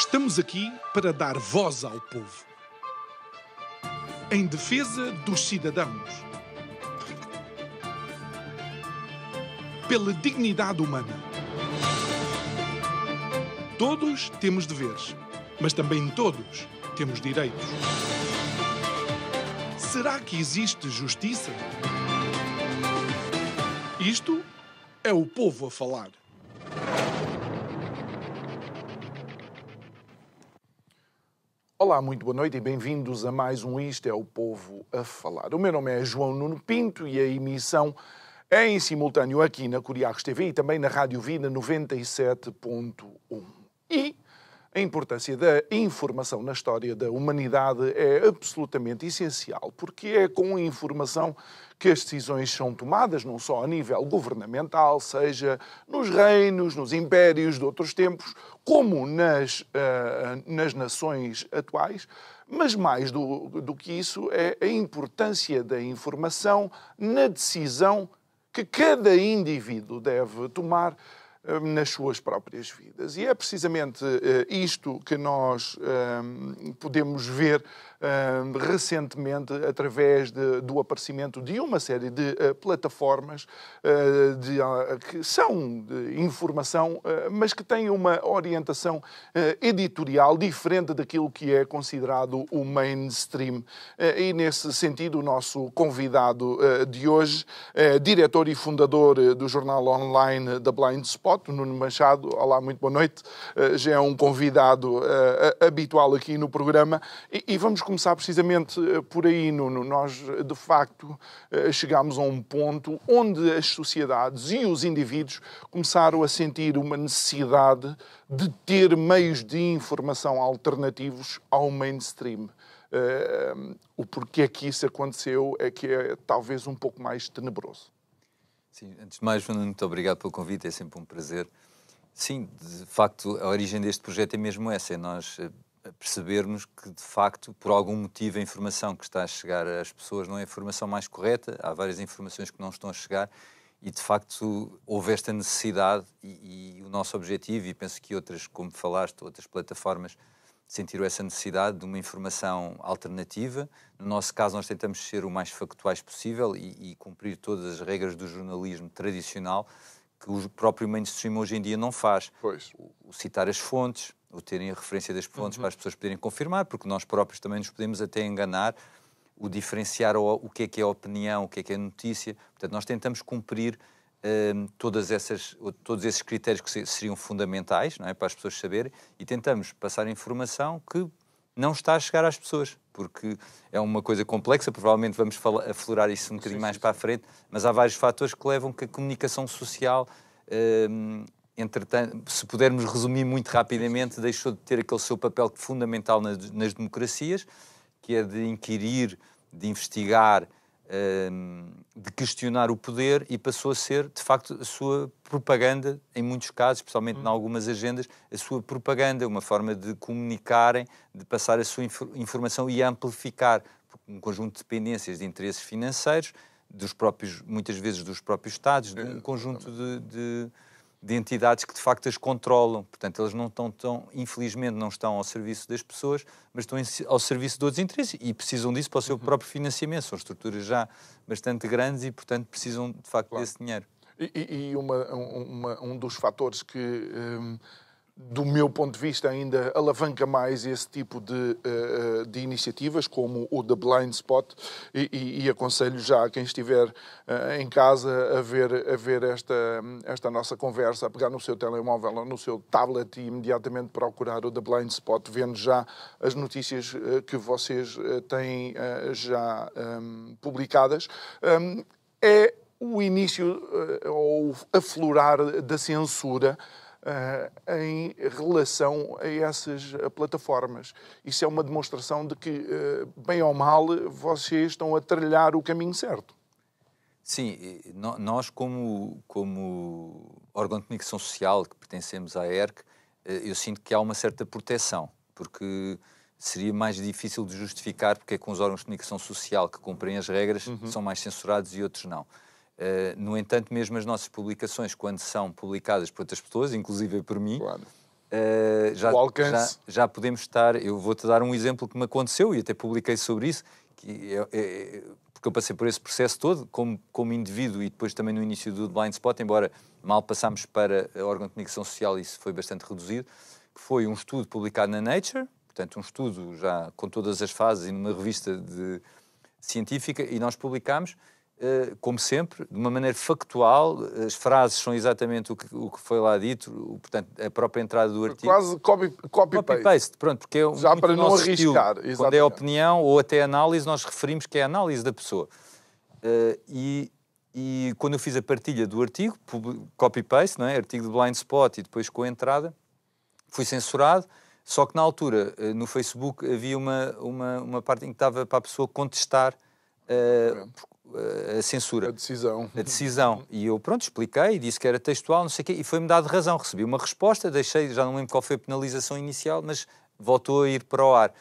Estamos aqui para dar voz ao povo, em defesa dos cidadãos, pela dignidade humana. Todos temos deveres, mas também todos temos direitos. Será que existe justiça? Isto é o povo a falar. Olá, muito boa noite e bem-vindos a mais um Isto é o Povo a Falar. O meu nome é João Nuno Pinto e a emissão é em simultâneo aqui na Curiacos TV e também na Rádio Vida 97.1. E a importância da informação na história da humanidade é absolutamente essencial, porque é com a informação que as decisões são tomadas, não só a nível governamental, seja nos reinos, nos impérios de outros tempos, como nas nações atuais, mas mais do que isso é a importância da informação na decisão que cada indivíduo deve tomar nas suas próprias vidas. E é precisamente isto que nós podemos ver recentemente através do aparecimento de uma série de plataformas que são de informação, mas que têm uma orientação editorial diferente daquilo que é considerado o mainstream. E nesse sentido, o nosso convidado de hoje, diretor e fundador do jornal online The Blind Spot, Nuno Machado. Olá, muito boa noite. Já é um convidado habitual aqui no programa e vamos começar precisamente por aí, Nuno. Nós, de facto, chegámos a um ponto onde as sociedades e os indivíduos começaram a sentir uma necessidade de ter meios de informação alternativos ao mainstream. O porquê que isso aconteceu é que é talvez um pouco mais tenebroso. Sim, antes de mais, muito obrigado pelo convite, é sempre um prazer. Sim, de facto, a origem deste projeto é mesmo essa, é nós percebermos que, de facto, por algum motivo, a informação que está a chegar às pessoas não é a informação mais correta, há várias informações que não estão a chegar e, de facto, houve esta necessidade e o nosso objetivo, e penso que outras, como falaste, outras plataformas, sentiram essa necessidade de uma informação alternativa. No nosso caso, nós tentamos ser o mais factuais possível e cumprir todas as regras do jornalismo tradicional que o próprio mainstream hoje em dia não faz. Pois. O citar as fontes, o terem a referência das fontes para as pessoas poderem confirmar, porque nós próprios também nos podemos até enganar, o diferenciar o que é a opinião, o que é a notícia. Portanto, nós tentamos cumprir todos esses critérios que seriam fundamentais, não é, para as pessoas saberem, e tentamos passar informação que não está a chegar às pessoas, porque é uma coisa complexa, provavelmente vamos aflorar isso um bocadinho mais para a frente, mas há vários fatores que levam que a comunicação social, entretanto, se pudermos resumir muito rapidamente, deixou de ter aquele seu papel fundamental nas democracias, que é de inquirir, de investigar, de questionar o poder, e passou a ser, de facto, a sua propaganda, em muitos casos, especialmente em algumas agendas, a sua propaganda, uma forma de comunicarem, de passar a sua informação e amplificar um conjunto de dependências de interesses financeiros, muitas vezes dos próprios Estados, de um conjunto de entidades que de facto as controlam. Portanto, eles infelizmente não estão ao serviço das pessoas, mas estão ao serviço de outros interesses e precisam disso para o seu próprio financiamento. São estruturas já bastante grandes e, portanto, precisam de facto desse dinheiro. E um dos fatores que, do meu ponto de vista, ainda alavanca mais esse tipo de iniciativas, como o The Blind Spot, e aconselho já a quem estiver em casa a ver esta nossa conversa, a pegar no seu telemóvel ou no seu tablet e imediatamente procurar o The Blind Spot, vendo já as notícias que vocês têm já publicadas. É o início ou aflorar da censura em relação a essas plataformas. Isso é uma demonstração de que, bem ou mal, vocês estão a trilhar o caminho certo. Sim, nós como órgão de comunicação social que pertencemos à ERC, eu sinto que há uma certa proteção, porque seria mais difícil de justificar porque é que os órgãos de comunicação social que cumprem as regras são mais censurados e outros não. No entanto, mesmo as nossas publicações, quando são publicadas por outras pessoas, inclusive por mim, claro, já podemos estar... Eu vou-te dar um exemplo que me aconteceu e até publiquei sobre isso, que porque eu passei por esse processo todo, como indivíduo e depois também no início do Blind Spot, embora mal passámos para a órgão de comunicação social, isso foi bastante reduzido, que foi um estudo publicado na Nature, portanto um estudo já com todas as fases e numa revista científica, e nós publicámos, como sempre, de uma maneira factual, as frases são exatamente o que foi lá dito, portanto, a própria entrada do artigo. Quase copy-paste. Pronto, porque é já para não arriscar. Quando é opinião ou até análise, nós referimos que é a análise da pessoa. E quando eu fiz a partilha do artigo, copy-paste, não é? Artigo de Blind Spot e depois com a entrada, fui censurado, só que na altura, no Facebook, havia uma parte em que estava para a pessoa contestar a censura. A decisão. E eu, expliquei, disse que era textual, não sei o quê, e foi-me dado razão. Recebi uma resposta, deixei, já não lembro qual foi a penalização inicial, mas voltou a ir para o ar.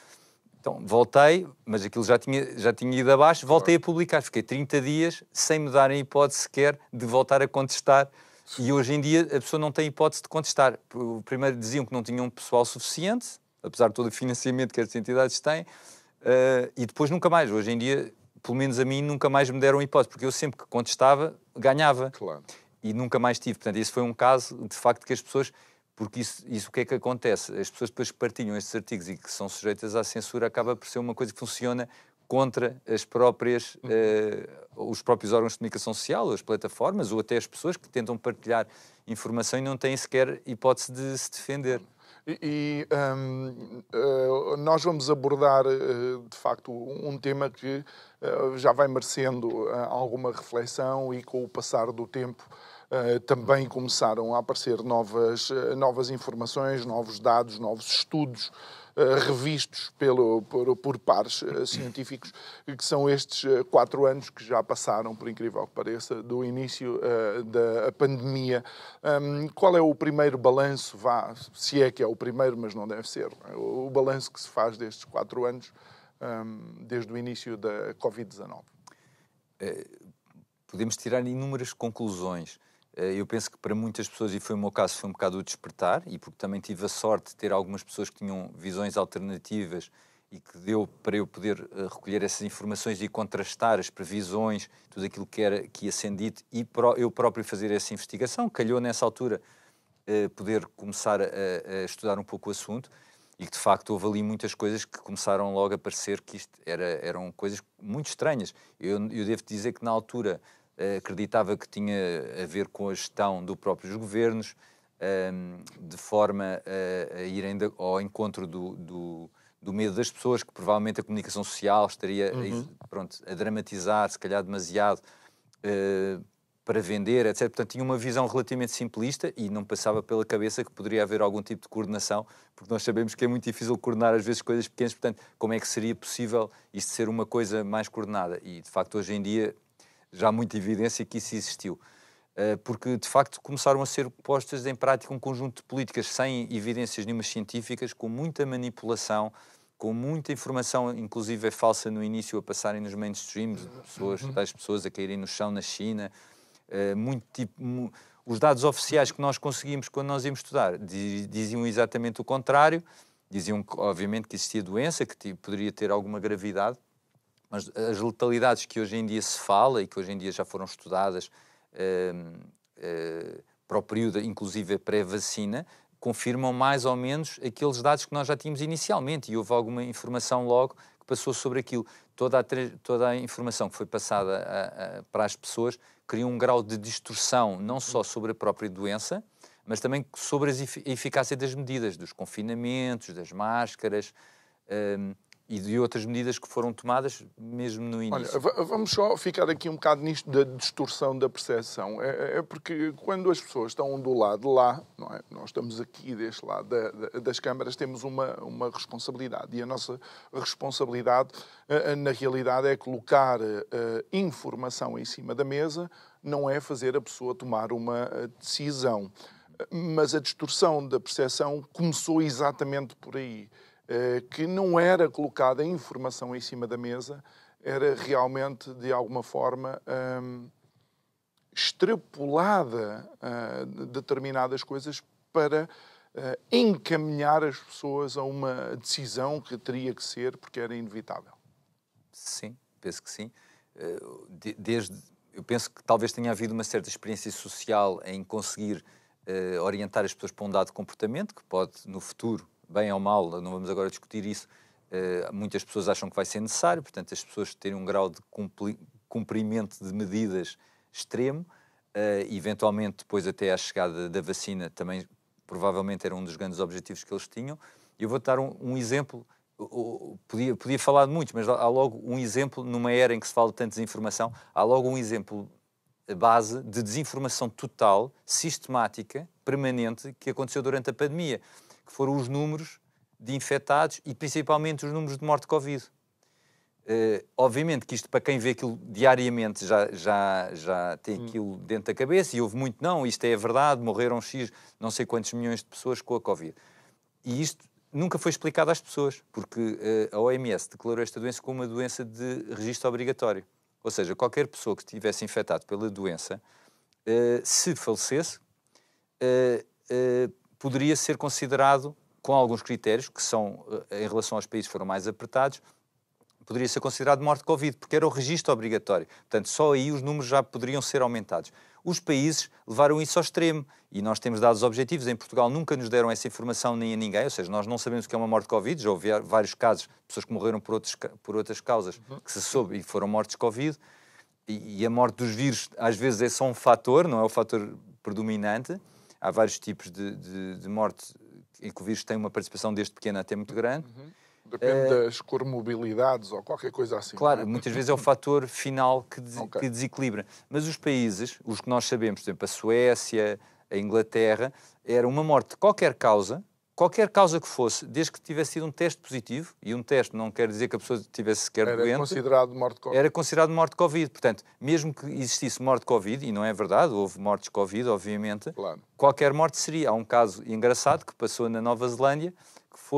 Então, voltei, mas aquilo já tinha ido abaixo, voltei a publicar. Fiquei 30 dias sem me darem hipótese sequer de voltar a contestar. E hoje em dia a pessoa não tem hipótese de contestar. Primeiro diziam que não tinham pessoal suficiente, apesar de todo o financiamento que as entidades têm, e depois nunca mais. Hoje em dia, pelo menos a mim, nunca mais me deram hipótese, porque eu sempre que contestava, ganhava. Claro. E nunca mais tive. Portanto, esse foi um caso, de facto, que as pessoas... Porque isso o que é que acontece? As pessoas depois que partilham estes artigos e que são sujeitas à censura acaba por ser uma coisa que funciona contra as próprias, os próprios órgãos de comunicação social, as plataformas, ou até as pessoas que tentam partilhar informação e não têm sequer hipótese de se defender. Nós vamos abordar, de facto, um tema que já vai merecendo alguma reflexão e com o passar do tempo também começaram a aparecer novas informações, novos dados, novos estudos revistos por pares científicos, que são estes 4 anos que já passaram, por incrível que pareça, do início da pandemia. Qual é o primeiro balanço, se é que é o primeiro, mas não deve ser, o balanço que se faz destes 4 anos, desde o início da Covid-19? Podemos tirar inúmeras conclusões. Eu penso que para muitas pessoas, e foi o meu caso, foi um bocado o despertar, e porque também tive a sorte de ter algumas pessoas que tinham visões alternativas e que deu para eu poder recolher essas informações e contrastar as previsões, tudo aquilo que ia sendo dito, e eu próprio fazer essa investigação. Calhou nessa altura poder começar a estudar um pouco o assunto, e que de facto houve ali muitas coisas que começaram logo a parecer que isto eram coisas muito estranhas. Eu devo dizer que na altura acreditava que tinha a ver com a gestão dos próprios governos, de forma a ir ainda ao encontro do medo das pessoas, que provavelmente a comunicação social estaria a dramatizar, se calhar demasiado, para vender, etc. Portanto, tinha uma visão relativamente simplista e não passava pela cabeça que poderia haver algum tipo de coordenação, porque nós sabemos que é muito difícil coordenar às vezes coisas pequenas, portanto, como é que seria possível isto ser uma coisa mais coordenada? E, de facto, hoje em dia já há muita evidência que isso existiu. Porque, de facto, começaram a ser postas em prática um conjunto de políticas sem evidências nenhumas científicas, com muita manipulação, com muita informação, inclusive falsa no início, a passarem nos mainstreams, tais pessoas a caírem no chão na China. Os dados oficiais que nós conseguimos quando nós íamos estudar diziam exatamente o contrário. Diziam, obviamente, que existia doença, que poderia ter alguma gravidade, mas as letalidades que hoje em dia se fala e que hoje em dia já foram estudadas para o período, inclusive pré-vacina, confirmam mais ou menos aqueles dados que nós já tínhamos inicialmente, e houve alguma informação logo que passou sobre aquilo. Toda a informação que foi passada para as pessoas criou um grau de distorção, não só sobre a própria doença, mas também sobre a eficácia das medidas, dos confinamentos, das máscaras, e de outras medidas que foram tomadas mesmo no início. Olha, vamos só ficar aqui um bocado nisto da distorção da percepção. É porque quando as pessoas estão do lado de lá, não é? Nós estamos aqui deste lado das câmaras, temos uma responsabilidade. E a nossa responsabilidade, na realidade, é colocar informação em cima da mesa, não é fazer a pessoa tomar uma decisão. Mas a distorção da percepção começou exatamente por aí. Que não era colocada a informação em cima da mesa, era realmente, de alguma forma, extrapolada determinadas coisas para encaminhar as pessoas a uma decisão que teria que ser, porque era inevitável? Sim, penso que sim. Eu penso que talvez tenha havido uma certa experiência social em conseguir orientar as pessoas para um dado comportamento, que pode, no futuro, bem ou mal, não vamos agora discutir isso, muitas pessoas acham que vai ser necessário, portanto, as pessoas terem um grau de cumprimento de medidas extremo, eventualmente, depois até à chegada da vacina, também provavelmente era um dos grandes objetivos que eles tinham. Eu vou dar um exemplo. Podia falar de muitos, mas há logo um exemplo, numa era em que se fala tanto de desinformação, há logo um exemplo base de desinformação total, sistemática, permanente, que aconteceu durante a pandemia, que foram os números de infectados e principalmente os números de morte de Covid. Obviamente que isto, para quem vê aquilo diariamente, já tem aquilo dentro da cabeça, e houve muito, não, isto é verdade, morreram X, não sei quantos milhões de pessoas com a Covid. E isto nunca foi explicado às pessoas, porque a OMS declarou esta doença como uma doença de registro obrigatório. Ou seja, qualquer pessoa que estivesse infectada pela doença, se falecesse, poderia ser considerado, com alguns critérios, que são, em relação aos países que foram mais apertados, poderia ser considerado morte de Covid, porque era o registro obrigatório. Portanto, só aí os números já poderiam ser aumentados. Os países levaram isso ao extremo e nós temos dados objetivos. Em Portugal nunca nos deram essa informação nem a ninguém, ou seja, nós não sabemos o que é uma morte de Covid. Já houve vários casos de pessoas que morreram por outras causas que se soube e foram mortes de Covid. E a morte dos vírus às vezes é só um fator, não é o fator predominante. Há vários tipos de morte em que o vírus tem uma participação desde pequena até muito grande. Depende das comorbilidades ou qualquer coisa assim. Claro, muitas vezes é o fator final que desequilibra. Mas os países, os que nós sabemos, por exemplo, a Suécia, a Inglaterra, era uma morte de qualquer causa que fosse, desde que tivesse sido um teste positivo, e um teste não quer dizer que a pessoa tivesse sequer doente. Era considerado morte de Covid. Era considerado morte de Covid. Portanto, mesmo que existisse morte de Covid, e não é verdade, houve mortes de Covid, obviamente, claro, qualquer morte seria. Há um caso engraçado que passou na Nova Zelândia, que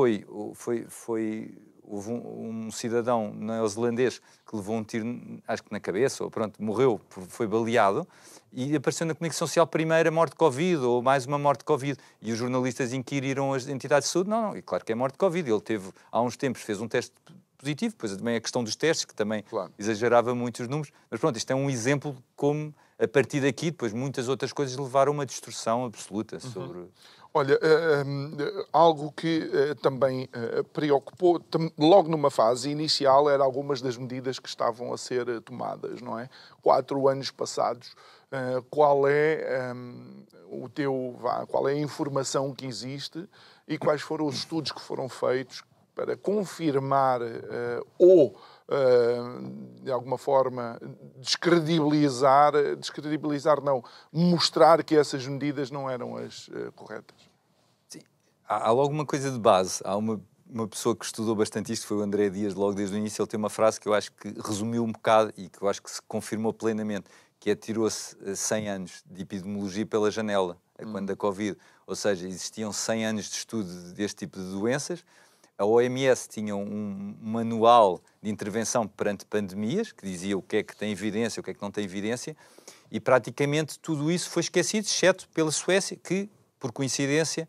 houve um cidadão neozelandês que levou um tiro, acho que na cabeça, ou pronto, morreu, foi baleado, e apareceu na comunicação social primeiro a morte de Covid, ou mais uma morte de Covid, e os jornalistas inquiriram as entidades de saúde, não, e claro que é morte de Covid, ele teve, há uns tempos, fez um teste positivo, depois também a questão dos testes, que também exagerava muito os números, mas pronto, isto é um exemplo como, a partir daqui, depois muitas outras coisas levaram a uma destruição absoluta sobre... Olha, algo que também preocupou, logo numa fase inicial, eram algumas das medidas que estavam a ser tomadas, não é? 4 anos passados, qual é qual é a informação que existe e quais foram os estudos que foram feitos para confirmar ou de alguma forma descredibilizar não, mostrar que essas medidas não eram as corretas? Sim. Há logo uma coisa de base. Há uma pessoa que estudou bastante isto, foi o André Dias, logo desde o início. Ele tem uma frase que eu acho que resumiu um bocado e que eu acho que se confirmou plenamente, que é: tirou-se 100 anos de epidemiologia pela janela, quando da Covid. Ou seja, existiam 100 anos de estudo deste tipo de doenças. A OMS tinha um manual de intervenção perante pandemias, que dizia o que é que tem evidência, o que é que não tem evidência, e praticamente tudo isso foi esquecido, exceto pela Suécia, que, por coincidência,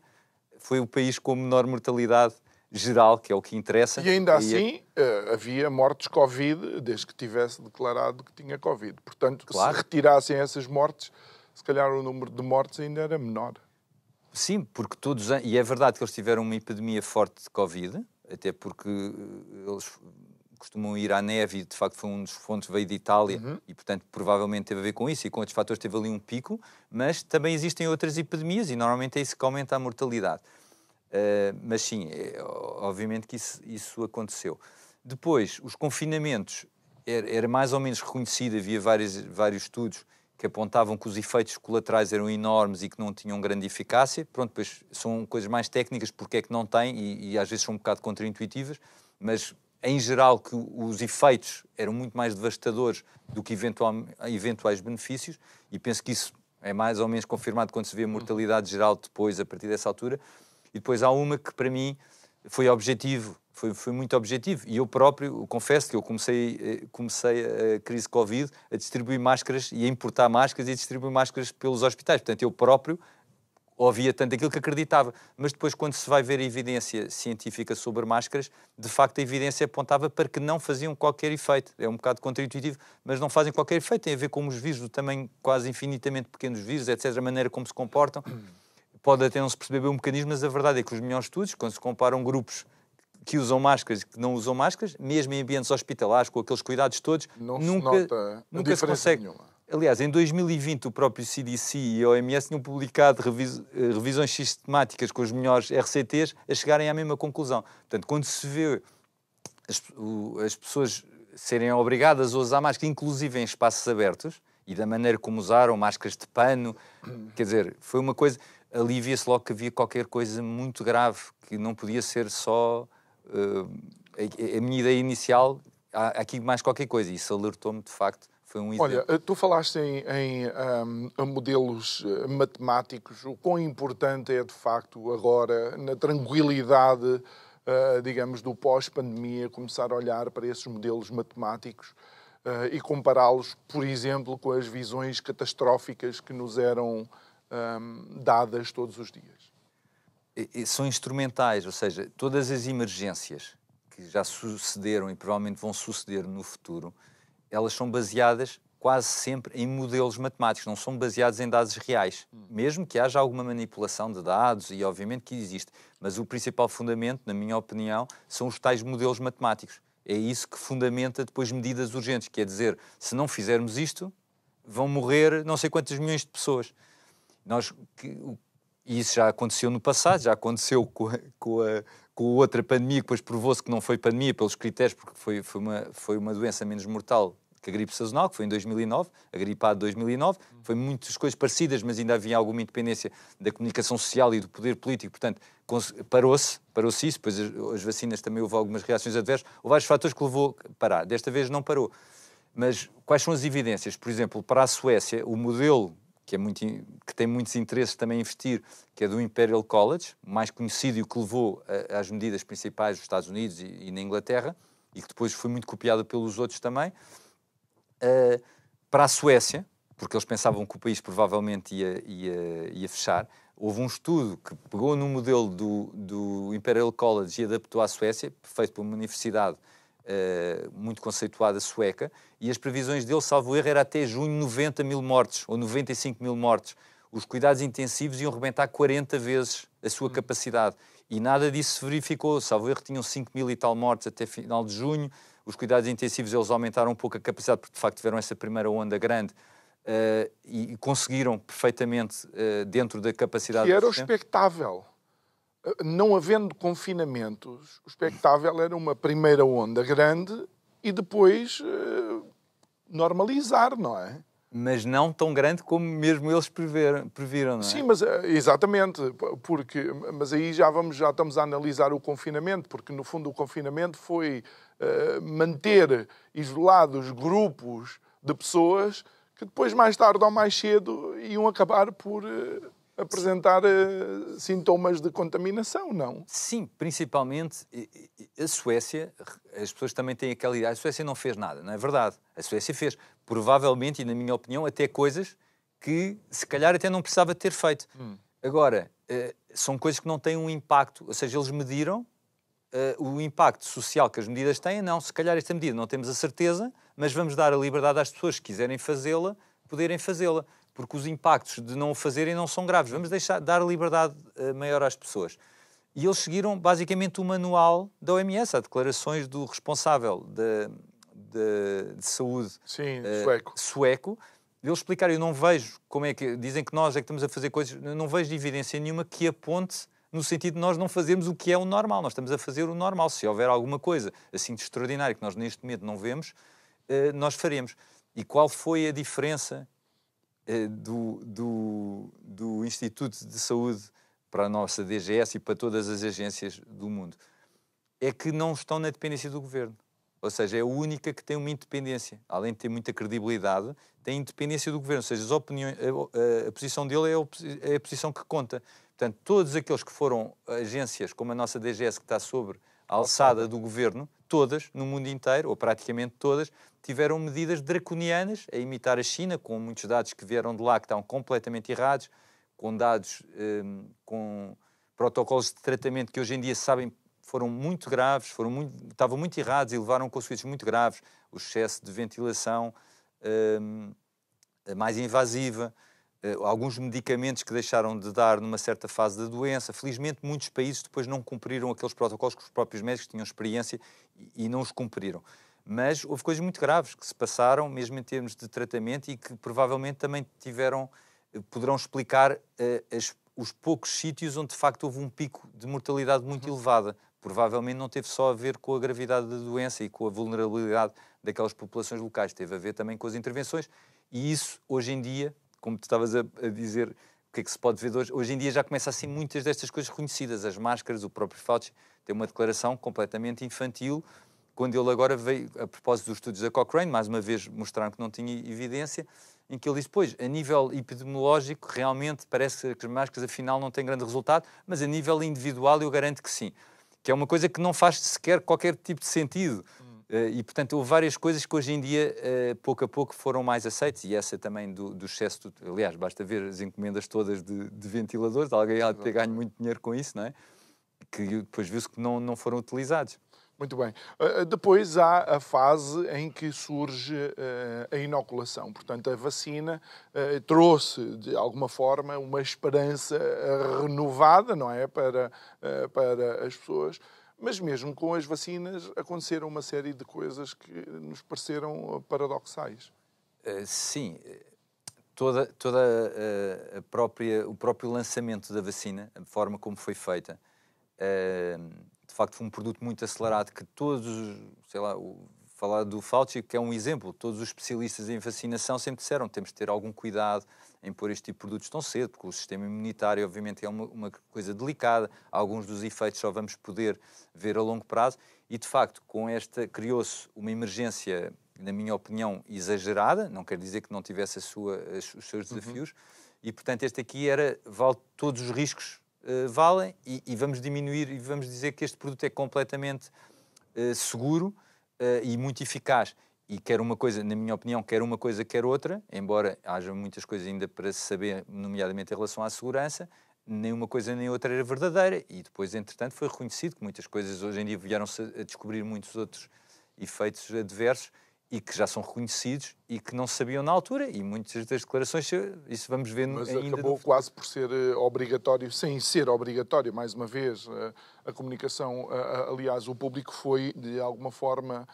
foi o país com menor mortalidade geral, que é o que interessa. E ainda assim havia mortes Covid, desde que tivesse declarado que tinha Covid. Portanto, claro, se retirassem essas mortes, se calhar o número de mortes ainda era menor. Sim, porque todos... E é verdade que eles tiveram uma epidemia forte de Covid, até porque eles costumam ir à neve e, de facto, foi um dos fontes, veio de Itália, e, portanto, provavelmente teve a ver com isso, e com outros fatores teve ali um pico, mas também existem outras epidemias, e normalmente é isso que aumenta a mortalidade. Mas sim, obviamente que isso aconteceu. Depois, os confinamentos, era mais ou menos reconhecido, havia vários estudos que apontavam que os efeitos colaterais eram enormes e que não tinham grande eficácia. Pronto, depois são coisas mais técnicas, porque é que não têm, e às vezes são um bocado contraintuitivas, mas em geral que os efeitos eram muito mais devastadores do que eventuais benefícios, e penso que isso é mais ou menos confirmado quando se vê a mortalidade geral depois, a partir dessa altura. E depois há uma que para mim foi objetivo, foi muito objetivo, e eu próprio confesso que eu comecei a crise Covid a distribuir máscaras e a importar máscaras e a distribuir máscaras pelos hospitais. Portanto, eu próprio ou havia tanto aquilo que acreditava. Mas depois, quando se vai ver a evidência científica sobre máscaras, de facto a evidência apontava para que não faziam qualquer efeito. É um bocado contraintuitivo, mas não fazem qualquer efeito. Tem a ver com os vírus, do tamanho quase infinitamente pequenos vírus, etc., a maneira como se comportam. Pode até não se perceber bem o mecanismo, mas a verdade é que os melhores estudos, quando se comparam grupos que usam máscaras e que não usam máscaras, mesmo em ambientes hospitalares, com aqueles cuidados todos, não nunca se consegue. Nenhuma. Aliás, em 2020 o próprio CDC e a OMS tinham publicado revisões sistemáticas com os melhores RCTs a chegarem à mesma conclusão. Portanto, quando se vê as pessoas serem obrigadas a usar máscara, inclusive em espaços abertos, e da maneira como usaram máscaras de pano, quer dizer, foi uma coisa... Alivia-se logo que havia qualquer coisa muito grave, que não podia ser só... a minha ideia inicial, há aqui mais qualquer coisa, e isso alertou-me, de facto. Foi um exemplo. Olha, tu falaste em modelos matemáticos. O quão importante é, de facto, agora, na tranquilidade, digamos, do pós-pandemia, começar a olhar para esses modelos matemáticos e compará-los, por exemplo, com as visões catastróficas que nos eram dadas todos os dias? São instrumentais, ou seja, todas as emergências que já sucederam e provavelmente vão suceder no futuro, elas são baseadas quase sempre em modelos matemáticos, não são baseados em dados reais. Mesmo que haja alguma manipulação de dados, e obviamente que existe, mas o principal fundamento, na minha opinião, são os tais modelos matemáticos. É isso que fundamenta depois medidas urgentes, quer dizer, se não fizermos isto, vão morrer não sei quantos milhões de pessoas. E isso já aconteceu no passado, já aconteceu com a outra pandemia, que depois provou-se que não foi pandemia pelos critérios, porque foi uma doença menos mortal que a gripe sazonal, que foi em 2009, a gripe A de 2009. Foi muitas coisas parecidas, mas ainda havia alguma independência da comunicação social e do poder político. Portanto, parou-se isso. Depois as vacinas também houve algumas reações adversas. Houve vários fatores que levou a parar. Desta vez não parou. Mas quais são as evidências? Por exemplo, para a Suécia, o modelo que tem muitos interesses também em investir, que é do Imperial College, mais conhecido e o que levou às medidas principais dos Estados Unidos e na Inglaterra, e que depois foi muito copiado pelos outros também. Para a Suécia, porque eles pensavam que o país provavelmente ia fechar, houve um estudo que pegou no modelo do Imperial College e adaptou à Suécia, feito por uma universidade muito conceituada sueca, e as previsões dele, salvo erro, era até junho 90 mil mortes, ou 95 mil mortes. Os cuidados intensivos iam rebentar 40 vezes a sua capacidade. E nada disso se verificou. Salvo erro, tinham 5 mil e tal mortes até final de junho. Os cuidados intensivos, eles aumentaram um pouco a capacidade, porque de facto tiveram essa primeira onda grande e conseguiram perfeitamente dentro da capacidade... Que era o expectável. Não havendo confinamentos, o expectável era uma primeira onda grande e depois normalizar, não é? Mas não tão grande como mesmo eles previram, não é? Sim, mas exatamente, mas aí já estamos a analisar o confinamento, porque no fundo o confinamento foi manter isolados grupos de pessoas que depois, mais tarde ou mais cedo, iam acabar por apresentar sintomas de contaminação, não? Sim, principalmente a Suécia, as pessoas também têm aquela ideia, a Suécia não fez nada, não é verdade? A Suécia fez, provavelmente, e na minha opinião, até coisas que se calhar até não precisava ter feito. Agora, são coisas que não têm um impacto, ou seja, eles mediram o impacto social que as medidas têm. Não, se calhar esta medida não temos a certeza, mas vamos dar a liberdade às pessoas que quiserem fazê-la, poderem fazê-la, porque os impactos de não o fazerem não são graves. Vamos dar a liberdade maior às pessoas. E eles seguiram basicamente o manual da OMS, as declarações do responsável de saúde sueco. Eles explicaram, eu não vejo como é que... Dizem que nós é que estamos a fazer coisas... Eu não vejo evidência nenhuma que aponte no sentido de nós não fazermos o que é o normal. Nós estamos a fazer o normal. Se houver alguma coisa assim de extraordinário que nós neste momento não vemos, nós faremos. E qual foi a diferença do Instituto de Saúde para a nossa DGS e para todas as agências do mundo? É que não estão na dependência do governo. Ou seja, é a única que tem uma independência. Além de ter muita credibilidade, tem independência do governo. Ou seja, a posição dele é a posição que conta. Portanto, todos aqueles que foram agências, como a nossa DGS, que está sobre a alçada do governo, todas, no mundo inteiro, ou praticamente todas, tiveram medidas draconianas a imitar a China, com muitos dados que vieram de lá que estavam completamente errados, com dados, com protocolos de tratamento que hoje em dia sabem foram muito graves, estavam muito errados e levaram a consequências muito graves. O excesso de ventilação mais invasiva, alguns medicamentos que deixaram de dar numa certa fase da doença. Felizmente, muitos países depois não cumpriram aqueles protocolos que os próprios médicos tinham experiência e não os cumpriram. Mas houve coisas muito graves que se passaram, mesmo em termos de tratamento, e que provavelmente também poderão explicar os poucos sítios onde de facto houve um pico de mortalidade muito elevada. Provavelmente não teve só a ver com a gravidade da doença e com a vulnerabilidade daquelas populações locais, teve a ver também com as intervenções, e isso hoje em dia, como tu estavas a dizer, o que é que se pode ver hoje em dia já começa a ser muitas destas coisas reconhecidas, as máscaras. O próprio Fauci tem uma declaração completamente infantil, quando ele agora veio, a propósito dos estudos da Cochrane, mais uma vez mostraram que não tinha evidência, em que ele disse, pois, a nível epidemiológico, realmente parece que as máscaras afinal não têm grande resultado, mas a nível individual eu garanto que sim. Que é uma coisa que não faz sequer qualquer tipo de sentido. E, portanto, houve várias coisas que hoje em dia, pouco a pouco, foram mais aceites, e essa também do excesso... Aliás, basta ver as encomendas todas de ventiladores, alguém há de ter ganho muito dinheiro com isso, não é? Que depois viu-se que não foram utilizados. Muito bem. Depois há a fase em que surge a inoculação. Portanto, a vacina trouxe, de alguma forma, uma esperança renovada, não é? Para as pessoas. Mas mesmo com as vacinas aconteceram uma série de coisas que nos pareceram paradoxais. Sim. O próprio lançamento da vacina, a forma como foi feita, de facto foi um produto muito acelerado que todos, falar do Fauci, que é um exemplo, todos os especialistas em vacinação sempre disseram que temos de ter algum cuidado em pôr este tipo de produtos tão cedo, porque o sistema imunitário obviamente é uma coisa delicada, alguns dos efeitos só vamos poder ver a longo prazo, e de facto com esta criou-se uma emergência, na minha opinião, exagerada, não quer dizer que não tivesse os seus desafios, e portanto este aqui vale todos os riscos, valem, e vamos diminuir e vamos dizer que este produto é completamente seguro e muito eficaz. E quer uma coisa, na minha opinião, quer uma coisa, quer outra, embora haja muitas coisas ainda para se saber, nomeadamente em relação à segurança, nem uma coisa nem outra era verdadeira. E depois, entretanto, foi reconhecido que muitas coisas hoje em dia vieram-se a descobrir muitos outros efeitos adversos e que já são reconhecidos e que não se sabiam na altura, e muitas das declarações, isso vamos ver mas ainda. Mas acabou quase por ser obrigatório, sem ser obrigatório, mais uma vez, a comunicação, aliás, o público foi, de alguma forma,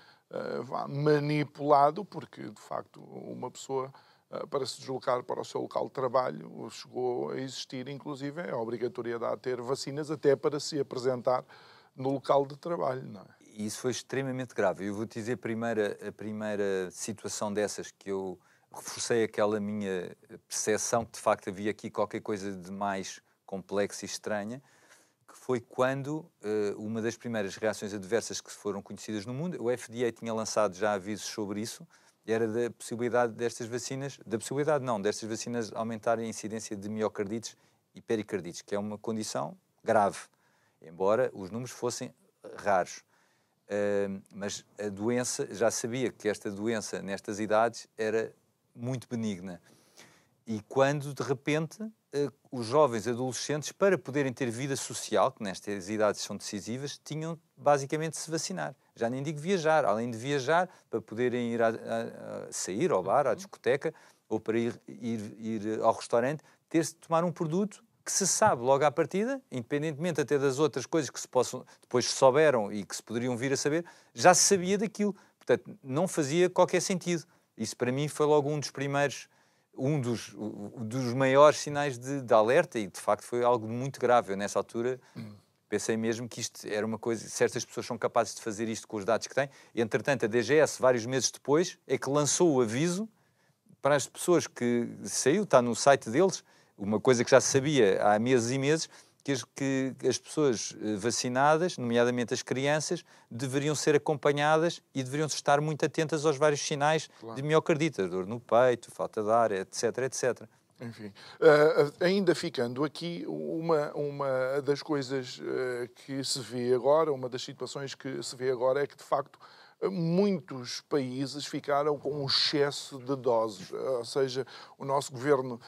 manipulado, porque, de facto, uma pessoa, para se deslocar para o seu local de trabalho, chegou a existir, inclusive, a obrigatoriedade de ter vacinas até para se apresentar no local de trabalho, não é? E isso foi extremamente grave. Eu vou-te dizer a primeira situação dessas que eu reforcei aquela minha percepção que de facto havia aqui qualquer coisa de mais complexa e estranha, que foi quando uma das primeiras reações adversas que foram conhecidas no mundo, o FDA tinha lançado já avisos sobre isso, era da possibilidade destas vacinas, destas vacinas aumentarem a incidência de miocardites e pericardites, que é uma condição grave, embora os números fossem raros. Mas a doença, já sabia que esta doença nestas idades era muito benigna. E quando, de repente, os jovens adolescentes, para poderem ter vida social, que nestas idades são decisivas, tinham basicamente de se vacinar. Já nem digo viajar, além de viajar, para poderem ir sair ao bar, à discoteca, ou para ir ao restaurante, ter-se de tomar um produto que se sabe logo à partida, independentemente até das outras coisas que depois se souberam e que se poderiam vir a saber, já se sabia daquilo. Portanto, não fazia qualquer sentido. Isso para mim foi logo um dos maiores sinais de alerta, e de facto foi algo muito grave. Eu, nessa altura, pensei mesmo que isto era uma coisa, certas pessoas são capazes de fazer isto com os dados que têm. E, entretanto, a DGS, vários meses depois, é que lançou o aviso para as pessoas que saiu, está no site deles, uma coisa que já se sabia há meses e meses, que as pessoas vacinadas, nomeadamente as crianças, deveriam ser acompanhadas e deveriam estar muito atentas aos vários sinais de miocardite, dor no peito, falta de ar, etc, etc. Enfim, ainda ficando aqui, uma das coisas que se vê agora, uma das situações que se vê agora é que, de facto, muitos países ficaram com um excesso de doses, ou seja, o nosso governo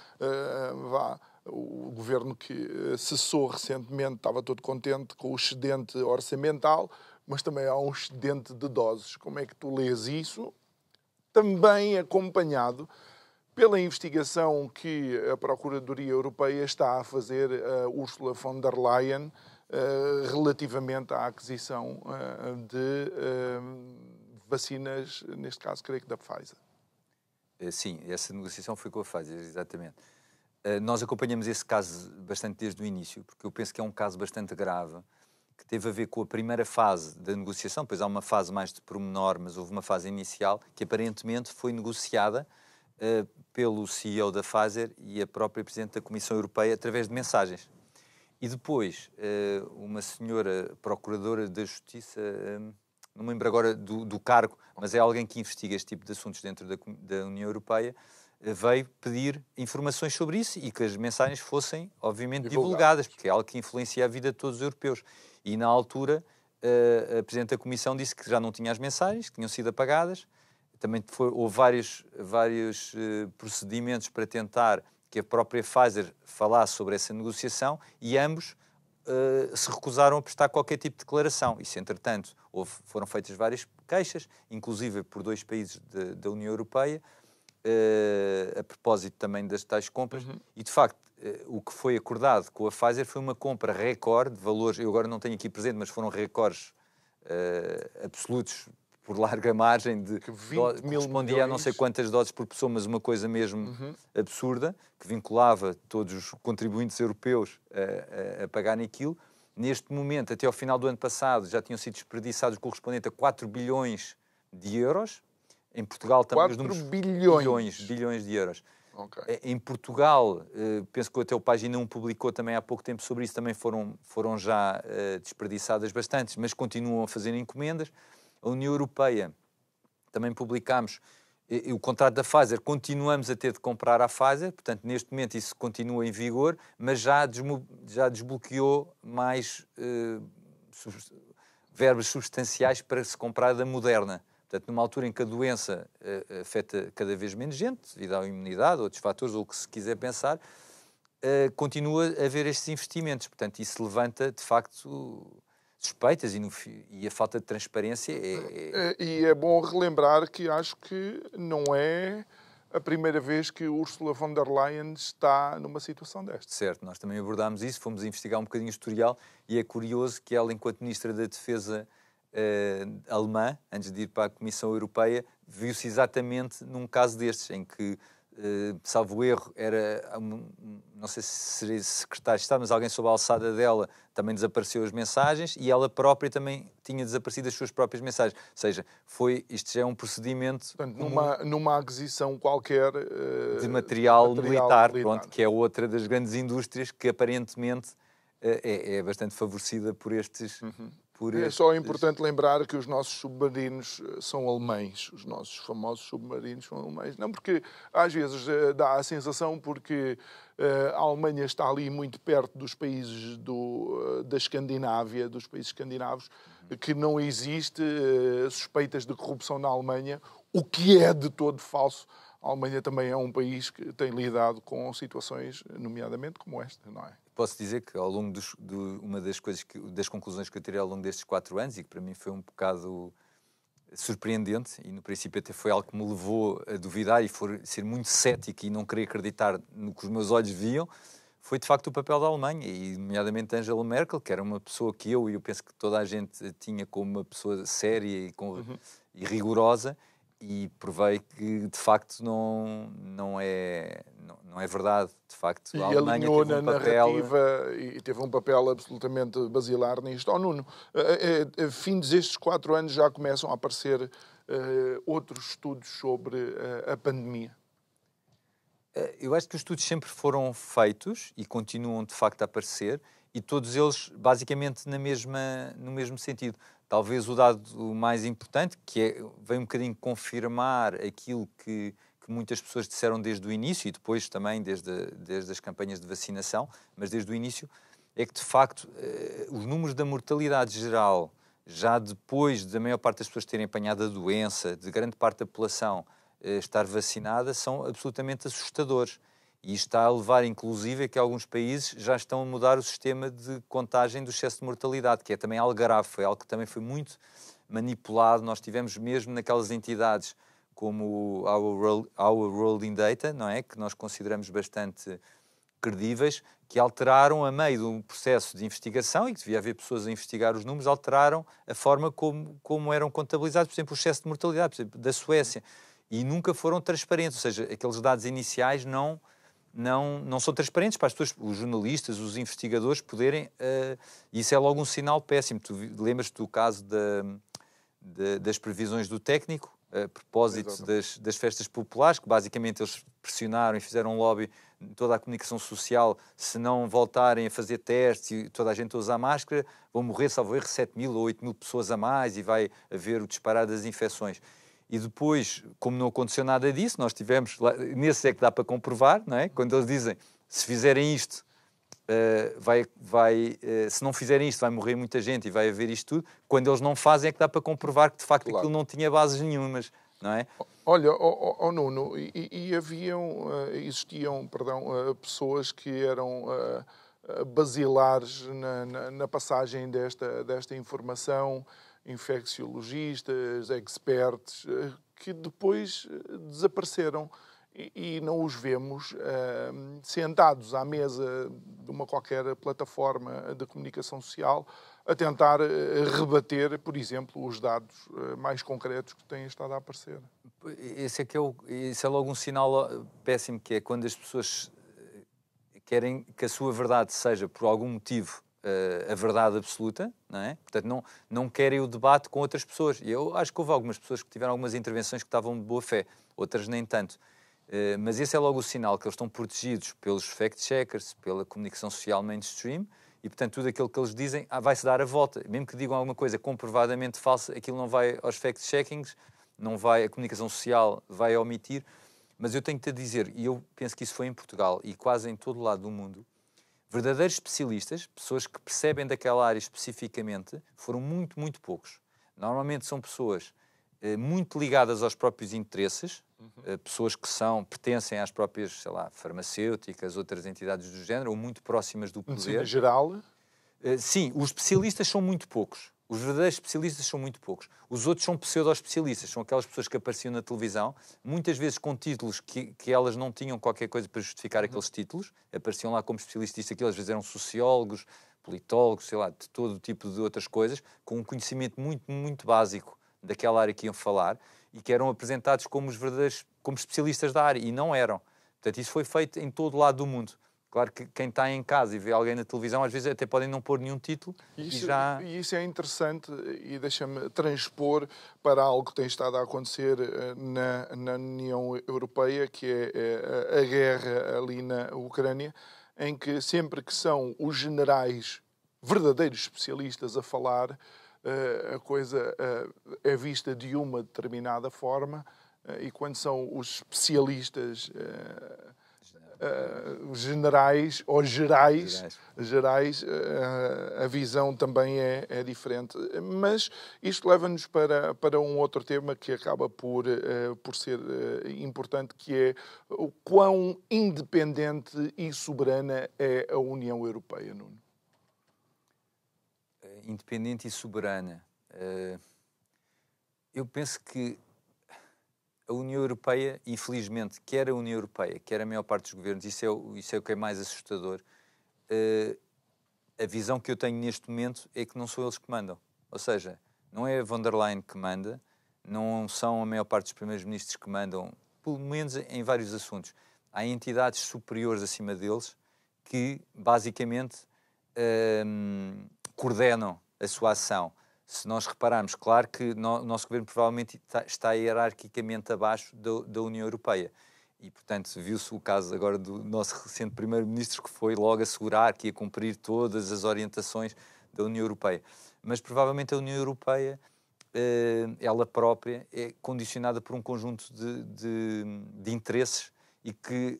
O governo que cessou recentemente estava todo contente com o excedente orçamental, mas também há um excedente de doses. Como é que tu lês isso? Também acompanhado pela investigação que a Procuradoria Europeia está a fazer a Ursula von der Leyen relativamente à aquisição de vacinas, neste caso, creio que da Pfizer. Sim, essa negociação foi com a Pfizer, exatamente. Nós acompanhamos esse caso bastante desde o início, porque eu penso que é um caso bastante grave, que teve a ver com a primeira fase da negociação, pois há uma fase mais de pormenor, mas houve uma fase inicial que aparentemente foi negociada pelo CEO da Pfizer e a própria Presidente da Comissão Europeia através de mensagens. E depois, uma senhora procuradora da Justiça, não me lembro agora do cargo, mas é alguém que investiga este tipo de assuntos dentro da União Europeia, veio pedir informações sobre isso e que as mensagens fossem, obviamente, divulgadas, porque é algo que influencia a vida de todos os europeus. E, na altura, a Presidente da Comissão disse que já não tinha as mensagens, que tinham sido apagadas. Também houve vários procedimentos para tentar que a própria Pfizer falasse sobre essa negociação e ambos se recusaram a prestar qualquer tipo de declaração. Isso, entretanto, foram feitas várias queixas, inclusive por 2 países da União Europeia, a propósito também das tais compras. E, de facto, o que foi acordado com a Pfizer foi uma compra recorde de valores, eu agora não tenho aqui presente, mas foram recordes absolutos, por larga margem, de 20 mil correspondia milhões. a não sei quantas doses por pessoa, mas uma coisa mesmo absurda, que vinculava todos os contribuintes europeus a pagarem aquilo. Neste momento, até ao final do ano passado, já tinham sido desperdiçados o correspondente a 4 bilhões de euros. Em Portugal também 4 os números... bilhões de euros. Okay. Em Portugal, penso que até o Página 1 publicou também há pouco tempo sobre isso, também foram já desperdiçadas bastantes, mas continuam a fazer encomendas. A União Europeia, também publicámos o contrato da Pfizer, continuamos a ter de comprar à Pfizer, portanto, neste momento isso continua em vigor, mas já desbloqueou mais verbas substanciais para se comprar da Moderna. Portanto, numa altura em que a doença afeta cada vez menos gente, devido à imunidade, outros fatores, ou o que se quiser pensar, continua a haver estes investimentos. Portanto, isso levanta, de facto, suspeitas e a falta de transparência E é bom relembrar que acho que não é a primeira vez que Ursula von der Leyen está numa situação desta. Certo, nós também abordámos isso, fomos investigar um bocadinho o historial e é curioso que ela, enquanto Ministra da Defesa alemã, antes de ir para a Comissão Europeia, viu-se exatamente num caso destes, em que, salvo erro, era, não sei se seria secretário de Estado, mas alguém sob a alçada dela também desapareceu as mensagens e ela própria também tinha desaparecido as suas próprias mensagens. Ou seja, isto já é um procedimento... Portanto, numa aquisição qualquer... de material militar, pronto, que é outra das grandes indústrias que aparentemente é bastante favorecida por estes... É só importante lembrar que os nossos submarinos são alemães. Os nossos famosos submarinos são alemães. Não porque, às vezes, dá a sensação porque a Alemanha está ali muito perto dos países da Escandinávia, dos países escandinavos, que não existe suspeitas de corrupção na Alemanha, o que é de todo falso. A Alemanha também é um país que tem lidado com situações, nomeadamente como esta, não é? Posso dizer que ao longo uma das conclusões que eu tirei ao longo destes 4 anos, e que para mim foi um bocado surpreendente, e no princípio até foi algo que me levou a duvidar e ser muito cético e não querer acreditar no que os meus olhos viam, foi de facto o papel da Alemanha, e nomeadamente Angela Merkel, que era uma pessoa que eu penso que toda a gente tinha como uma pessoa séria e rigorosa, e provei que de facto não é verdade. De facto, a Alemanha alinhou teve na narrativa e teve um papel absolutamente basilar nisto. Nuno, fins destes 4 anos já começam a aparecer outros estudos sobre a pandemia. Eu acho que os estudos sempre foram feitos e continuam de facto a aparecer, e todos eles basicamente no mesmo sentido. Talvez o dado mais importante, que vem um bocadinho confirmar aquilo que muitas pessoas disseram desde o início, e depois também desde as campanhas de vacinação, mas desde o início, é que de facto os números da mortalidade geral, já depois da maior parte das pessoas terem apanhado a doença, de grande parte da população estar vacinada, são absolutamente assustadores. E isto está a levar, inclusive, a que alguns países já estão a mudar o sistema de contagem do excesso de mortalidade, que é também algo grave, foi algo que também foi muito manipulado. Nós tivemos mesmo naquelas entidades como Our World in Data, não é? Que nós consideramos bastante credíveis, que alteraram, a meio de um processo de investigação, e que devia haver pessoas a investigar os números, alteraram a forma como eram contabilizados, por exemplo, o excesso de mortalidade, por exemplo, da Suécia. E nunca foram transparentes, ou seja, aqueles dados iniciais não são transparentes para as pessoas, os jornalistas, os investigadores poderem... isso é logo um sinal péssimo. Tu lembras-te do caso das previsões do técnico, a propósito das festas populares, que basicamente eles pressionaram e fizeram um lobby em toda a comunicação social, se não voltarem a fazer testes e toda a gente a usar máscara, vão morrer, salvo erro, 7.000 ou 8.000 pessoas a mais e vai haver o disparar das infecções. E depois, como não aconteceu nada disso, nós tivemos, nesse é que dá para comprovar, não é? Quando eles dizem, se fizerem isto, se não fizerem isto, vai morrer muita gente e vai haver isto tudo. Quando eles não fazem é que dá para comprovar que, de facto, aquilo não tinha bases nenhumas, não é? Olha, Nuno, existiam pessoas que eram basilares na passagem desta informação, infecciologistas, experts, que depois desapareceram e não os vemos sentados à mesa de uma qualquer plataforma de comunicação social a tentar rebater, por exemplo, os dados mais concretos que têm estado a aparecer. Esse é logo um sinal péssimo, que é quando as pessoas querem que a sua verdade seja, por algum motivo, a verdade absoluta, não é? Portanto, não querem o debate com outras pessoas. E eu acho que houve algumas pessoas que tiveram algumas intervenções que estavam de boa fé, outras nem tanto. Mas esse é logo o sinal que eles estão protegidos pelos fact-checkers, pela comunicação social mainstream, e, portanto, tudo aquilo que eles dizem vai-se dar a volta. Mesmo que digam alguma coisa comprovadamente falsa, aquilo não vai aos fact-checkings, a comunicação social vai omitir. Mas eu tenho-te a dizer, e eu penso que isso foi em Portugal e quase em todo o lado do mundo, verdadeiros especialistas, pessoas que percebem daquela área especificamente, foram muito, muito poucos. Normalmente são pessoas muito ligadas aos próprios interesses, pessoas que pertencem às próprias, sei lá, farmacêuticas, outras entidades do género, ou muito próximas do poder. Medicina geral? Sim, os especialistas são muito poucos. Os verdadeiros especialistas são muito poucos. Os outros são pseudo-especialistas, são aquelas pessoas que apareciam na televisão, muitas vezes com títulos que elas não tinham qualquer coisa para justificar aqueles títulos, apareciam lá como especialistas disto, às vezes eram sociólogos, politólogos, sei lá, de todo tipo de outras coisas, com um conhecimento muito, muito básico daquela área que iam falar, e que eram apresentados como os verdadeiros, como especialistas da área, e não eram. Portanto, isso foi feito em todo o lado do mundo. Claro que quem está em casa e vê alguém na televisão, às vezes até podem não pôr nenhum título. Isso é interessante e deixa-me transpor para algo que tem estado a acontecer na União Europeia, que é a guerra ali na Ucrânia, em que sempre que são os generais verdadeiros especialistas a falar, a coisa é vista de uma determinada forma, e quando são os especialistas generais ou gerais, a visão também é diferente. Mas isto leva-nos para um outro tema que acaba por ser importante, que é o quão independente e soberana é a União Europeia, Nuno. Independente e soberana. Eu penso que a União Europeia, infelizmente, quer a União Europeia, quer a maior parte dos governos, isso é o que é mais assustador. A visão que eu tenho neste momento é que não são eles que mandam. Ou seja, não é a von der Leyen que manda, não são a maior parte dos primeiros-ministros que mandam, pelo menos em vários assuntos. Há entidades superiores acima deles que, basicamente, coordenam a sua ação. Se nós repararmos, claro que o nosso governo provavelmente está hierarquicamente abaixo da União Europeia. E, portanto, viu-se o caso agora do nosso recente primeiro-ministro, que foi logo assegurar que ia cumprir todas as orientações da União Europeia. Mas, provavelmente, a União Europeia, ela própria, é condicionada por um conjunto de interesses e que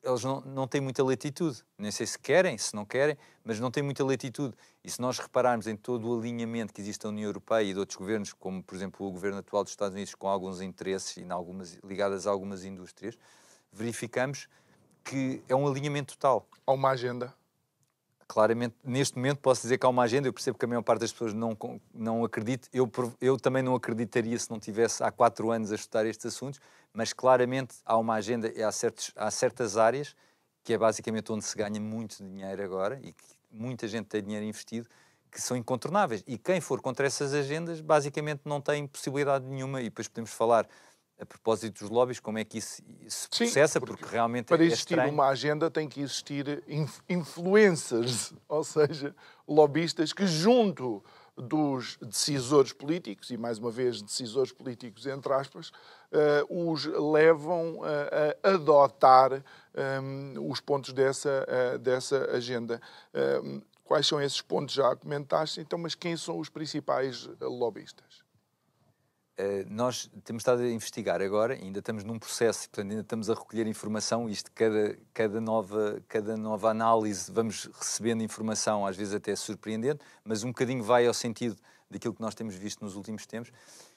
eles não têm muita latitude. Nem sei se querem, se não querem, mas não têm muita latitude. E se nós repararmos em todo o alinhamento que existe da União Europeia e de outros governos, como, por exemplo, o governo atual dos Estados Unidos, com alguns interesses e ligadas a algumas indústrias, verificamos que é um alinhamento total. Há uma agenda? Claramente, neste momento posso dizer que há uma agenda. Eu percebo que a maior parte das pessoas não acredita. Eu também não acreditaria se não tivesse há 4 anos a estudar estes assuntos, mas claramente há uma agenda e há certas áreas que é basicamente onde se ganha muito dinheiro agora e que muita gente tem dinheiro investido, que são incontornáveis. E quem for contra essas agendas, basicamente não tem possibilidade nenhuma. E depois podemos falar, a propósito dos lobbies, como é que isso se processa, porque realmente para é existir estranho. uma agenda tem que existir influencers, ou seja, lobistas que junto dos decisores políticos, e mais uma vez decisores políticos entre aspas, os levam a adotar os pontos dessa agenda. Quais são esses pontos? Já comentaste, então, mas quem são os principais lobistas? Nós temos estado a investigar agora, ainda estamos num processo, portanto ainda estamos a recolher informação, isto cada nova análise vamos recebendo informação, às vezes até surpreendente, mas um bocadinho vai ao sentido daquilo que nós temos visto nos últimos tempos.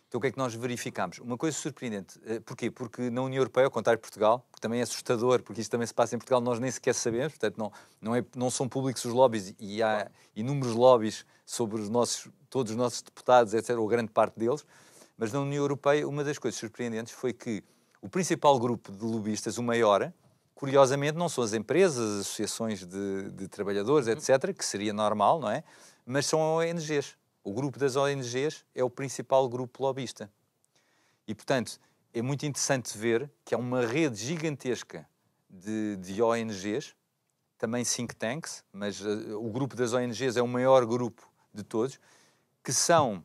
Então o que é que nós verificamos? Uma coisa surpreendente. Porquê? Porque na União Europeia, ao contrário de Portugal, que também é assustador, porque isto também se passa em Portugal, nós nem sequer sabemos, portanto não são públicos os lobbies e há inúmeros lobbies sobre todos os nossos deputados, etc., ou grande parte deles. Mas na União Europeia, uma das coisas surpreendentes foi que o principal grupo de lobistas, o maior, curiosamente, não são as empresas, as associações de trabalhadores, etc., que seria normal, não é? Mas são ONGs. O grupo das ONGs é o principal grupo lobista. E, portanto, é muito interessante ver que há uma rede gigantesca de ONGs, também think tanks, mas o grupo das ONGs é o maior grupo de todos, que são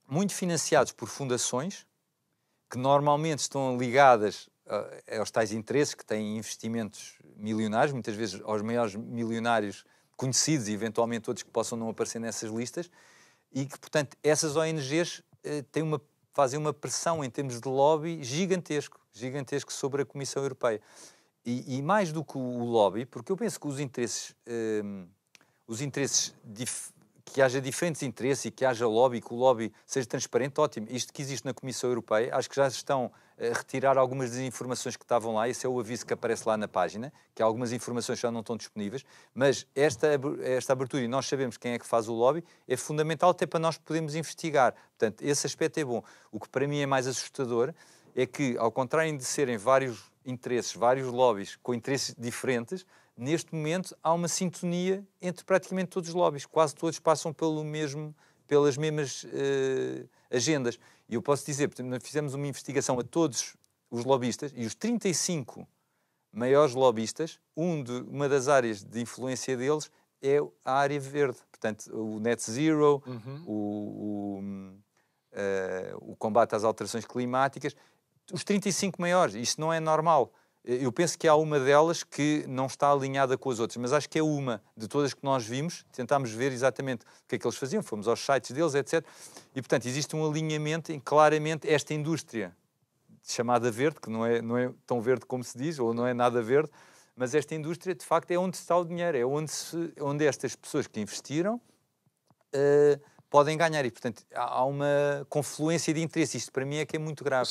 muito financiados por fundações que normalmente estão ligadas aos tais interesses, que têm investimentos milionários, muitas vezes aos maiores milionários conhecidos e eventualmente outros que possam não aparecer nessas listas, e que, portanto, essas ONGs fazem uma pressão em termos de lobby gigantesco sobre a Comissão Europeia. E mais do que o lobby, porque eu penso que os interesses que haja diferentes interesses e que haja lobby, que o lobby seja transparente, ótimo. Isto que existe na Comissão Europeia, acho que já estão a retirar algumas das informações que estavam lá, esse é o aviso que aparece lá na página, que algumas informações já não estão disponíveis, mas esta abertura, e nós sabemos quem é que faz o lobby, é fundamental até para nós podermos investigar. Portanto, esse aspecto é bom. O que para mim é mais assustador é que, ao contrário de serem vários interesses, vários lobbies com interesses diferentes, neste momento há uma sintonia entre praticamente todos os lobbies. Quase todos passam pelas mesmas agendas. E eu posso dizer, portanto, nós fizemos uma investigação a todos os lobistas e os 35 maiores lobistas, uma das áreas de influência deles é a área verde. Portanto, o net zero, o combate às alterações climáticas. Os 35 maiores, isto não é normal. Eu penso que há uma delas que não está alinhada com as outras, mas acho que é uma de todas que nós vimos, tentámos ver exatamente o que é que eles faziam, fomos aos sites deles, etc. E, portanto, existe um alinhamento em claramente esta indústria chamada verde, que não é tão verde como se diz, ou não é nada verde, mas esta indústria, de facto, é onde está o dinheiro, é onde estas pessoas que investiram podem ganhar. E, portanto, há uma confluência de interesse. Isto, para mim, é que é muito grave.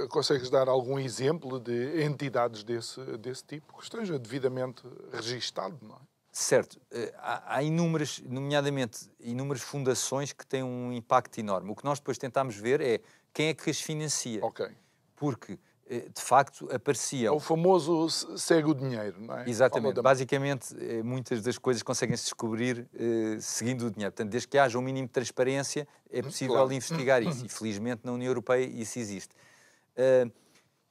Consegues dar algum exemplo de entidades desse tipo que esteja devidamente registado, não é? Certo. Há inúmeras, nomeadamente, inúmeras fundações que têm um impacto enorme. O que nós depois tentámos ver é quem é que as financia. Ok. Porque, de facto, apareciam... É o famoso segue o dinheiro, não é? Exatamente. Basicamente, muitas das coisas conseguem-se descobrir seguindo o dinheiro. Portanto, desde que haja um mínimo de transparência, é possível investigar isso. E, felizmente, na União Europeia isso existe.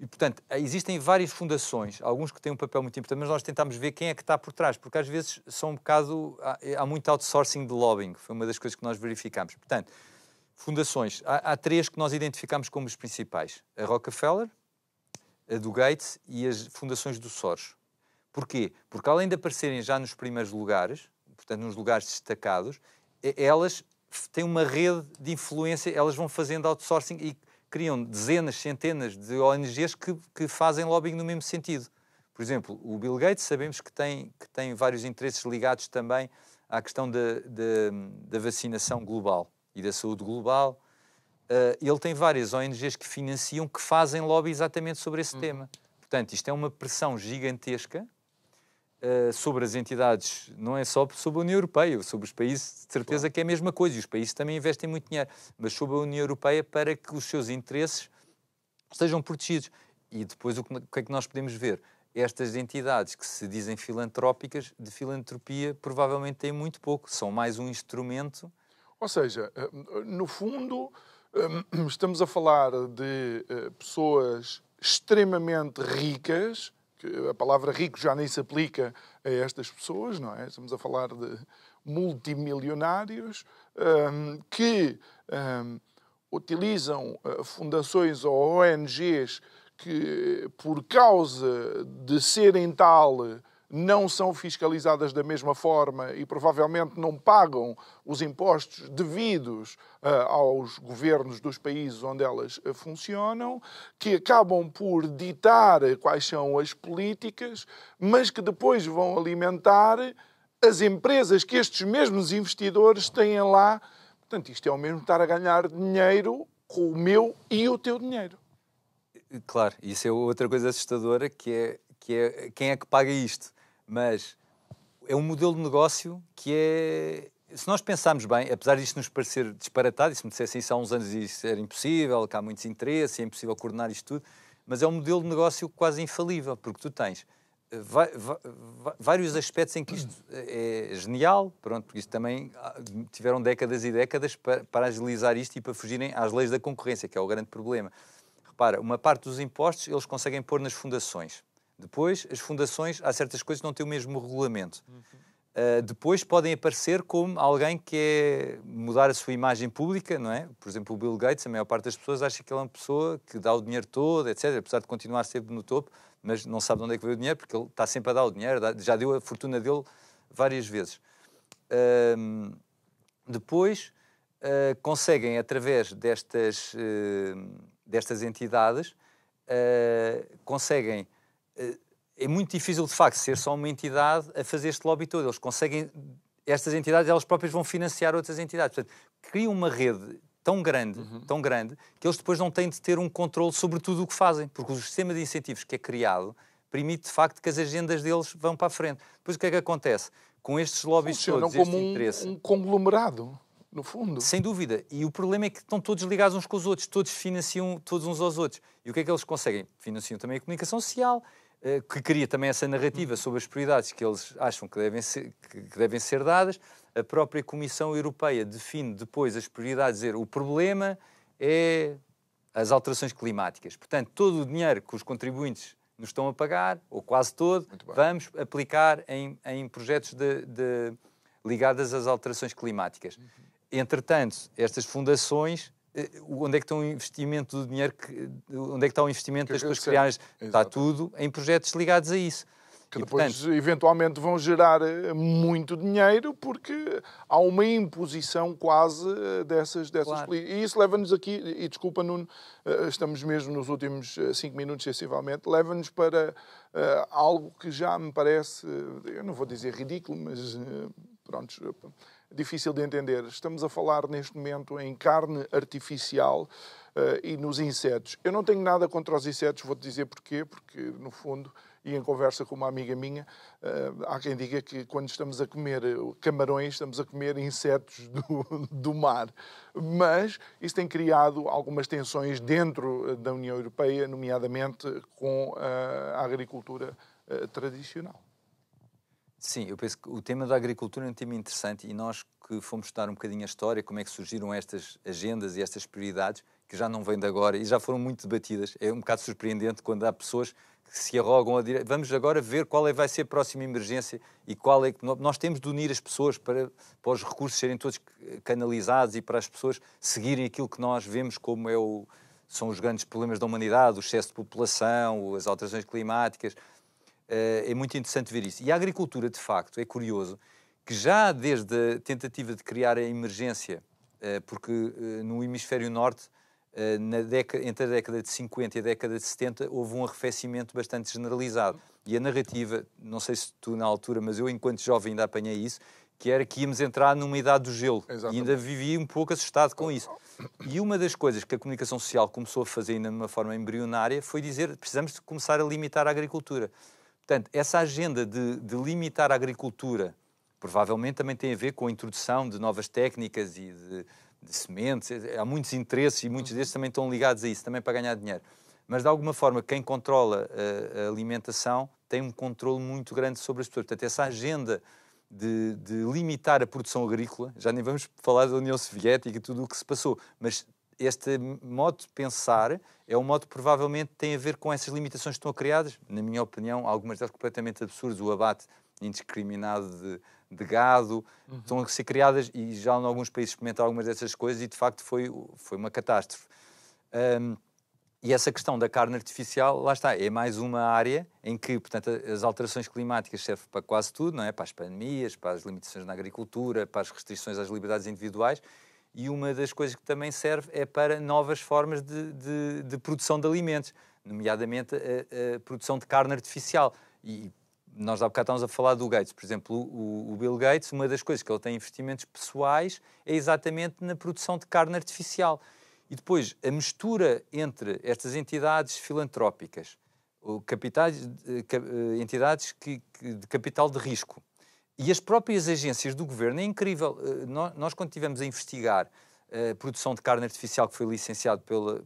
E, portanto, existem várias fundações, alguns que têm um papel muito importante, mas nós tentámos ver quem é que está por trás, porque às vezes são um bocado... Há muito outsourcing de lobbying, foi uma das coisas que nós verificámos. Portanto, fundações. Há 3 que nós identificámos como os principais. A Rockefeller, a do Gates e as fundações do Soros. Porquê? Porque além de aparecerem já nos primeiros lugares, portanto nos lugares destacados, elas têm uma rede de influência, elas vão fazendo outsourcing e criam dezenas, centenas de ONGs que fazem lobbying no mesmo sentido. Por exemplo, o Bill Gates sabemos que tem vários interesses ligados também à questão da vacinação global e da saúde global. Ele tem várias ONGs que financiam, que fazem lobby exatamente sobre esse tema. Portanto, isto é uma pressão gigantesca sobre as entidades, não é só sobre a União Europeia, sobre os países, de certeza que é a mesma coisa, e os países também investem muito dinheiro, mas sobre a União Europeia para que os seus interesses sejam protegidos. E depois o que é que nós podemos ver? Estas entidades que se dizem filantrópicas, de filantropia, provavelmente têm muito pouco, são mais um instrumento. Ou seja, no fundo, estamos a falar de pessoas extremamente ricas, que a palavra rico já nem se aplica a estas pessoas, não é? Estamos a falar de multimilionários que utilizam fundações ou ONGs que, por causa de serem tal, não são fiscalizadas da mesma forma e provavelmente não pagam os impostos devidos aos governos dos países onde elas funcionam, que acabam por ditar quais são as políticas, mas que depois vão alimentar as empresas que estes mesmos investidores têm lá. Portanto, isto é o mesmo estar a ganhar dinheiro com o meu e o teu dinheiro. Claro, isso é outra coisa assustadora, que é quem é que paga isto? Mas é um modelo de negócio que é... Se nós pensarmos bem, apesar disto nos parecer disparatado, e se me dissessem isso há uns anos isso era impossível, que há muitos interesses, é impossível coordenar isto tudo, mas é um modelo de negócio quase infalível, porque tu tens vários aspectos em que isto é genial, pronto, porque isto também tiveram décadas e décadas para agilizar isto e para fugirem às leis da concorrência, que é o grande problema. Repara, uma parte dos impostos eles conseguem pôr nas fundações. Depois, as fundações, há certas coisas que não têm o mesmo regulamento. Depois podem aparecer como alguém que quer mudar a sua imagem pública, não é? Por exemplo, o Bill Gates, a maior parte das pessoas acha que ele é uma pessoa que dá o dinheiro todo, etc., apesar de continuar sempre no topo, mas não sabe de onde é que veio o dinheiro, porque ele está sempre a dar o dinheiro, já deu a fortuna dele várias vezes. Depois, conseguem, através destas entidades, conseguem... É muito difícil, de facto, ser só uma entidade a fazer este lobby todo. Eles conseguem... Estas entidades, elas próprias vão financiar outras entidades. Portanto, criam uma rede tão grande, que eles depois não têm de ter um controle sobre tudo o que fazem, porque o sistema de incentivos que é criado permite, de facto, que as agendas deles vão para a frente. Depois o que é que acontece? Com estes lobbies funcionam todos, como um conglomerado, no fundo. Sem dúvida. E o problema é que estão todos ligados uns com os outros, todos financiam todos uns aos outros. E o que é que eles conseguem? Financiam também a comunicação social, que cria também essa narrativa sobre as prioridades que eles acham que devem ser dadas. A própria Comissão Europeia define depois as prioridades, dizer o problema é as alterações climáticas. Portanto, todo o dinheiro que os contribuintes nos estão a pagar, ou quase todo, vamos aplicar em projetos ligados às alterações climáticas. Entretanto, estas fundações, onde é que está o investimento do dinheiro, onde é que está o investimento das pessoas criadas? Está tudo em projetos ligados a isso. Que depois, eventualmente, vão gerar muito dinheiro porque há uma imposição quase dessas claro. políticas. E isso leva-nos aqui, e desculpa, Nuno, estamos mesmo nos últimos 5 minutos, sensivelmente, leva-nos para algo que já me parece, eu não vou dizer ridículo, mas pronto, difícil de entender. Estamos a falar neste momento em carne artificial e nos insetos. Eu não tenho nada contra os insetos, vou-te dizer porquê, porque no fundo, e em conversa com uma amiga minha, há quem diga que quando estamos a comer camarões, estamos a comer insetos do mar. Mas isso tem criado algumas tensões dentro da União Europeia, nomeadamente com a agricultura tradicional. Sim, eu penso que o tema da agricultura é um tema interessante e nós que fomos estudar um bocadinho a história, como é que surgiram estas agendas e estas prioridades, que já não vêm de agora e já foram muito debatidas. É um bocado surpreendente quando há pessoas que se arrogam a dizer, vamos agora ver qual vai ser a próxima emergência e qual é que... Nós temos de unir as pessoas para os recursos serem todos canalizados e para as pessoas seguirem aquilo que nós vemos como são os grandes problemas da humanidade, o excesso de população, as alterações climáticas. É muito interessante ver isso. E a agricultura, de facto, é curioso que já desde a tentativa de criar a emergência, porque no hemisfério norte, entre a década de 50 e a década de 70, houve um arrefecimento bastante generalizado. E a narrativa, não sei se tu na altura, mas eu enquanto jovem ainda apanhei isso, que era que íamos entrar numa idade do gelo. Exatamente. E ainda vivi um pouco assustado com isso. E uma das coisas que a comunicação social começou a fazer ainda de uma forma embrionária foi dizer que precisamos de começar a limitar a agricultura. Portanto, essa agenda de limitar a agricultura provavelmente também tem a ver com a introdução de novas técnicas e de sementes. Há muitos interesses e muitos desses também estão ligados a isso, também para ganhar dinheiro. Mas, de alguma forma, quem controla a alimentação tem um controle muito grande sobre as pessoas. Portanto, essa agenda de limitar a produção agrícola, já nem vamos falar da União Soviética e tudo o que se passou, mas este modo de pensar é um modo que provavelmente tem a ver com essas limitações que estão criadas, na minha opinião, algumas delas completamente absurdas, o abate indiscriminado de gado, estão a ser criadas, e já em alguns países experimentaram algumas dessas coisas e de facto foi uma catástrofe. E essa questão da carne artificial, lá está, é mais uma área em que, portanto, as alterações climáticas servem para quase tudo, não é? Para as pandemias, para as limitações na agricultura, para as restrições às liberdades individuais, e uma das coisas que também serve é para novas formas de produção de alimentos, nomeadamente a produção de carne artificial. E nós há bocado estávamos a falar do Gates. Por exemplo, o Bill Gates, uma das coisas que ele tem investimentos pessoais é exatamente na produção de carne artificial. E depois, a mistura entre estas entidades filantrópicas, entidades de capital de risco, e as próprias agências do governo, é incrível. Nós quando estivemos a investigar a produção de carne artificial, que foi licenciado pela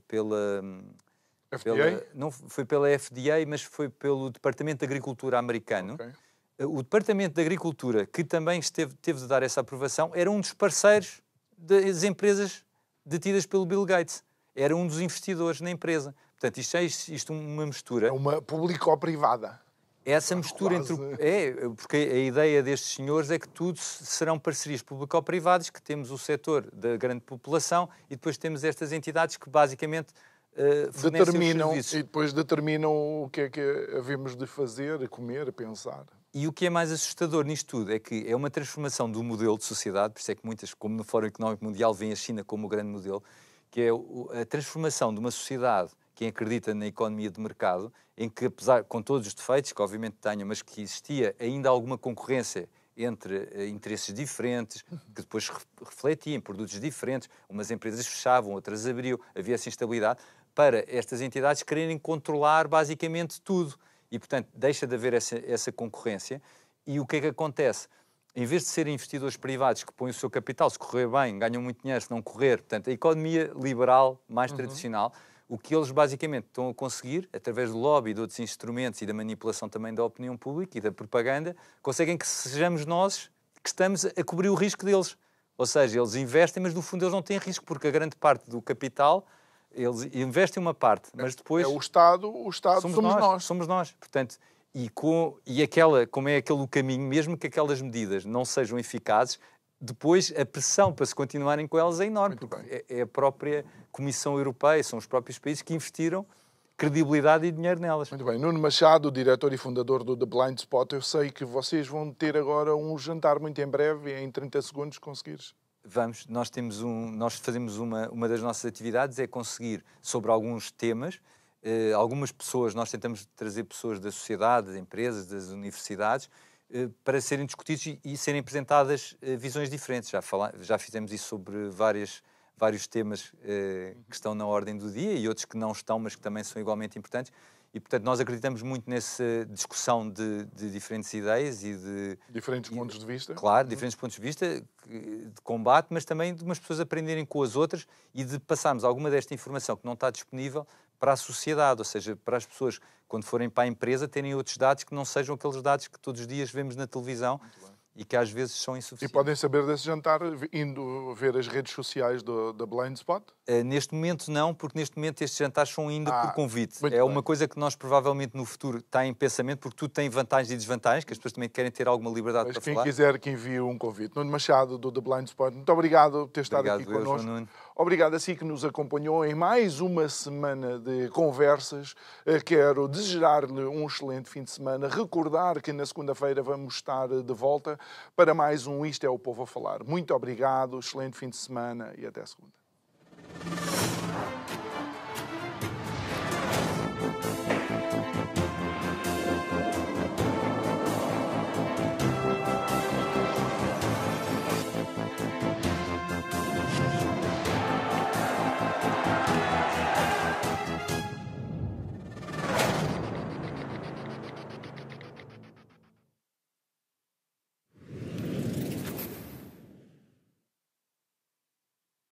FDA? não foi pela FDA, mas foi pelo Departamento de Agricultura americano. Okay. O Departamento de Agricultura, que também teve de dar essa aprovação, era um dos parceiros das empresas detidas pelo Bill Gates. Era um dos investidores na empresa. Portanto, isto é uma mistura. É uma público-privada. Essa mistura quase. porque a ideia destes senhores é que tudo serão parcerias público-privadas, que temos o setor da grande população e depois temos estas entidades que basicamente determinam e depois determinam o que é que havemos de fazer, comer, pensar. E o que é mais assustador nisto tudo é que é uma transformação do modelo de sociedade, por isso é que muitas, como no Fórum Económico Mundial, veem a China como o grande modelo, que é a transformação de uma sociedade que acredita na economia de mercado, em que, apesar, com todos os defeitos, que obviamente tenham, mas que existia ainda alguma concorrência entre interesses diferentes, que depois refletiam em produtos diferentes, umas empresas fechavam, outras abriam, havia essa instabilidade, para estas entidades quererem controlar basicamente tudo. E, portanto, deixa de haver essa concorrência. E o que é que acontece? Em vez de serem investidores privados que põem o seu capital, se correr bem, ganham muito dinheiro, se não correr, portanto, a economia liberal mais tradicional, o que eles basicamente estão a conseguir, através do lobby e de outros instrumentos e da manipulação também da opinião pública e da propaganda, conseguem que sejamos nós que estamos a cobrir o risco deles. Ou seja, eles investem, mas no fundo eles não têm risco, porque a grande parte do capital, eles investem uma parte, mas depois... É o Estado somos nós. Portanto, como é aquele o caminho, mesmo que aquelas medidas não sejam eficazes, depois a pressão para se continuarem com elas é enorme, porque é a própria Comissão Europeia, são os próprios países que investiram credibilidade e dinheiro nelas. Muito bem. Nuno Machado, diretor e fundador do The Blind Spot, eu sei que vocês vão ter agora um jantar muito em breve, em 30 segundos conseguires. Vamos, nós fazemos uma das nossas atividades é conseguir, sobre alguns temas, algumas pessoas, nós tentamos trazer pessoas da sociedade, das empresas, das universidades, para serem discutidos e serem apresentadas visões diferentes. Já fizemos isso sobre vários temas que estão na ordem do dia e outros que não estão, mas que também são igualmente importantes. E, portanto, nós acreditamos muito nessa discussão de diferentes ideias e de... Diferentes pontos de vista. Claro, diferentes pontos de vista, de combate, mas também de umas pessoas aprenderem com as outras e de passarmos alguma desta informação que não está disponível para a sociedade, ou seja, para as pessoas, quando forem para a empresa, terem outros dados que não sejam aqueles dados que todos os dias vemos na televisão e que às vezes são insuficientes. E podem saber desse jantar indo ver as redes sociais da Blind Spot? Neste momento não, porque neste momento estes jantares são ainda por convite. É bem. uma coisa que nós provavelmente no futuro está em pensamento, porque tudo tem vantagens e desvantagens, que as pessoas também querem ter alguma liberdade para falar. Mas quem quiser que envie um convite. Nuno Machado, do The Blind Spot, muito obrigado por ter estado aqui connosco. Obrigado a si que nos acompanhou em mais uma semana de conversas. Quero desejar-lhe um excelente fim de semana. Recordar que na segunda-feira vamos estar de volta para mais um Isto é o Povo a Falar. Muito obrigado, excelente fim de semana e até segunda.